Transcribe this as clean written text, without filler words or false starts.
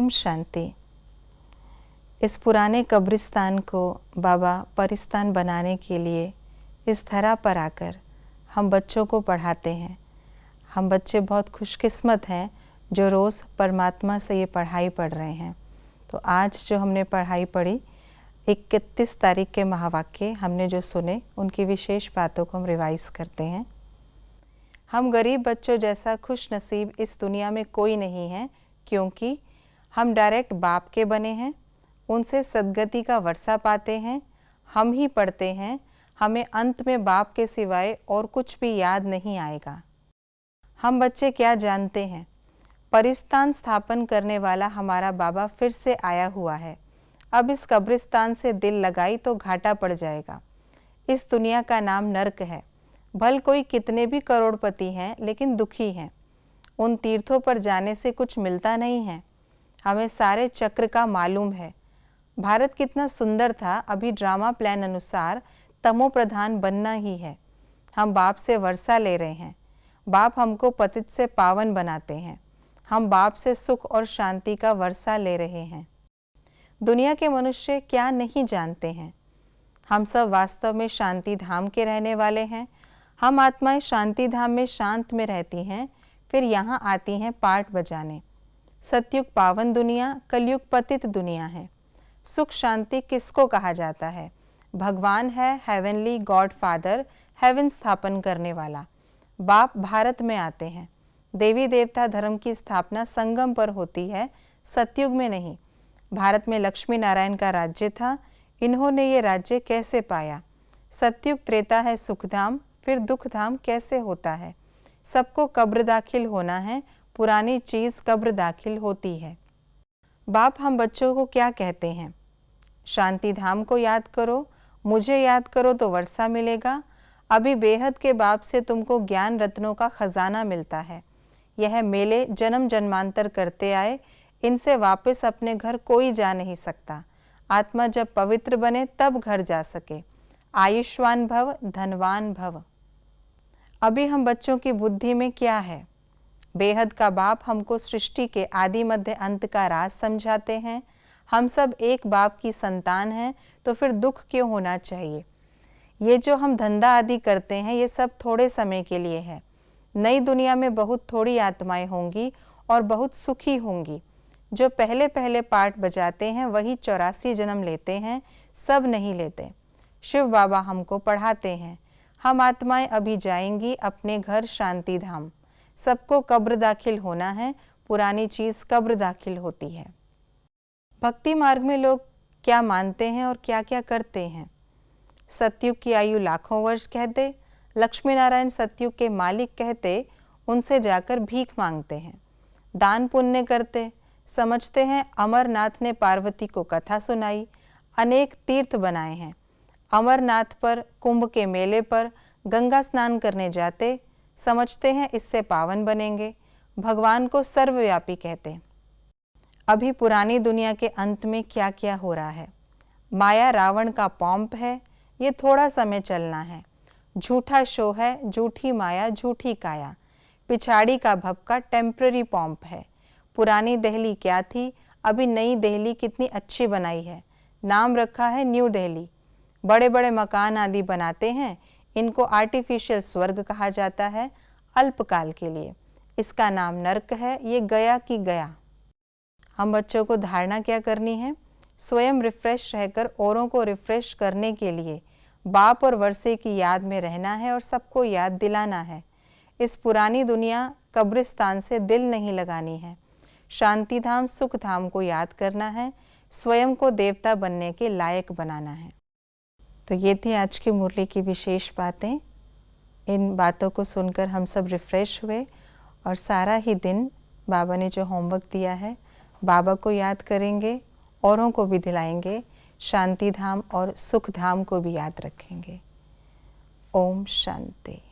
शांति। इस पुराने कब्रिस्तान को बाबा परिस्तान बनाने के लिए इस धरा पर आकर हम बच्चों को पढ़ाते हैं। हम बच्चे बहुत खुशकिस्मत हैं जो रोज़ परमात्मा से ये पढ़ाई पढ़ रहे हैं। तो आज जो हमने पढ़ाई पढ़ी 31 तारीख के महावाक्य हमने जो सुने उनकी विशेष बातों को हम रिवाइज़ करते हैं। हम गरीब बच्चों जैसा खुश नसीब इस दुनिया में कोई नहीं है, क्योंकि हम डायरेक्ट बाप के बने हैं, उनसे सद्गति का वर्षा पाते हैं। हम ही पढ़ते हैं, हमें अंत में बाप के सिवाय और कुछ भी याद नहीं आएगा। हम बच्चे क्या जानते हैं? परिस्तान स्थापन करने वाला हमारा बाबा फिर से आया हुआ है। अब इस कब्रिस्तान से दिल लगाई तो घाटा पड़ जाएगा। इस दुनिया का नाम नर्क है। भल कोई कितने भी करोड़पति हैं लेकिन दुखी हैं। उन तीर्थों पर जाने से कुछ मिलता नहीं है। हमें सारे चक्र का मालूम है। भारत कितना सुंदर था, अभी ड्रामा प्लान अनुसार तमो प्रधान बनना ही है। हम बाप से वर्षा ले रहे हैं। बाप हमको पतित से पावन बनाते हैं। हम बाप से सुख और शांति का वर्षा ले रहे हैं। दुनिया के मनुष्य क्या नहीं जानते हैं? हम सब वास्तव में शांति धाम के रहने वाले हैं। हम आत्माएं शांति धाम में शांत में रहती हैं, फिर यहाँ आती हैं पाठ बजाने। सतयुग पावन दुनिया, कलयुग पतित दुनिया है। सुख शांति किसको कहा जाता है? भगवान है हेवनली गॉड फादर, हेवन स्थापन करने वाला। बाप भारत में आते हैं। देवी देवता धर्म की स्थापना संगम पर होती है, सतयुग में नहीं। भारत में लक्ष्मी नारायण का राज्य था। इन्होंने ये राज्य कैसे पाया? सतयुग त्रेता है सुखधाम, फिर दुखधाम कैसे होता है? सबको कब्र दाखिल होना है, पुरानी चीज़ कब्र दाखिल होती है। बाप हम बच्चों को क्या कहते हैं? शांति धाम को याद करो, मुझे याद करो तो वर्षा मिलेगा। अभी बेहद के बाप से तुमको ज्ञान रत्नों का खजाना मिलता है। यह मेले जन्म जन्मांतर करते आए, इनसे वापस अपने घर कोई जा नहीं सकता। आत्मा जब पवित्र बने तब घर जा सके। आयुष्मान भव, धनवान भव। अभी हम बच्चों की बुद्धि में क्या है? बेहद का बाप हमको सृष्टि के आदि मध्य अंत का राज समझाते हैं। हम सब एक बाप की संतान हैं, तो फिर दुख क्यों होना चाहिए? ये जो हम धंधा आदि करते हैं ये सब थोड़े समय के लिए है। नई दुनिया में बहुत थोड़ी आत्माएं होंगी और बहुत सुखी होंगी। जो पहले पहले पाठ बजाते हैं वही 84 जन्म लेते हैं, सब नहीं लेते। शिव बाबा हमको पढ़ाते हैं। हम आत्माएं अभी जाएंगी अपने घर शांति धाम। सबको कब्र दाखिल होना है, पुरानी चीज़ कब्र दाखिल होती है। भक्ति मार्ग में लोग क्या मानते हैं और क्या क्या करते हैं? सतयुग की आयु लाखों वर्ष कहते, लक्ष्मी नारायण सतयुग के मालिक कहते, उनसे जाकर भीख मांगते हैं। दान पुण्य करते, समझते हैं अमरनाथ ने पार्वती को कथा सुनाई, अनेक तीर्थ बनाए हैं। अमरनाथ पर, कुंभ के मेले पर गंगा स्नान करने जाते, समझते हैं इससे पावन बनेंगे। भगवान को सर्वव्यापी कहते। अभी पुरानी दुनिया के अंत में क्या क्या हो रहा है? माया रावण का पॉम्प है, ये थोड़ा समय चलना है। झूठा शो है, झूठी माया, झूठी काया। पिछाड़ी का भपका टेम्पररी पॉम्प है। पुरानी दिल्ली क्या थी, अभी नई दिल्ली कितनी अच्छी बनाई है। नाम रखा है न्यू दिल्ली। बड़े बड़े मकान आदि बनाते हैं, इनको आर्टिफिशियल स्वर्ग कहा जाता है, अल्पकाल के लिए। इसका नाम नर्क है, ये गया कि गया। हम बच्चों को धारणा क्या करनी है? स्वयं रिफ्रेश रहकर औरों को रिफ्रेश करने के लिए बाप और वर्षे की याद में रहना है और सबको याद दिलाना है। इस पुरानी दुनिया कब्रिस्तान से दिल नहीं लगानी है। शांति धाम सुख धाम को याद करना है, स्वयं को देवता बनने के लायक बनाना है। तो ये थी आज की मुरली की विशेष बातें। इन बातों को सुनकर हम सब रिफ्रेश हुए और सारा ही दिन बाबा ने जो होमवर्क दिया है बाबा को याद करेंगे, औरों को भी दिलाएंगे, शांति धाम और सुख धाम को भी याद रखेंगे। ओम शांति।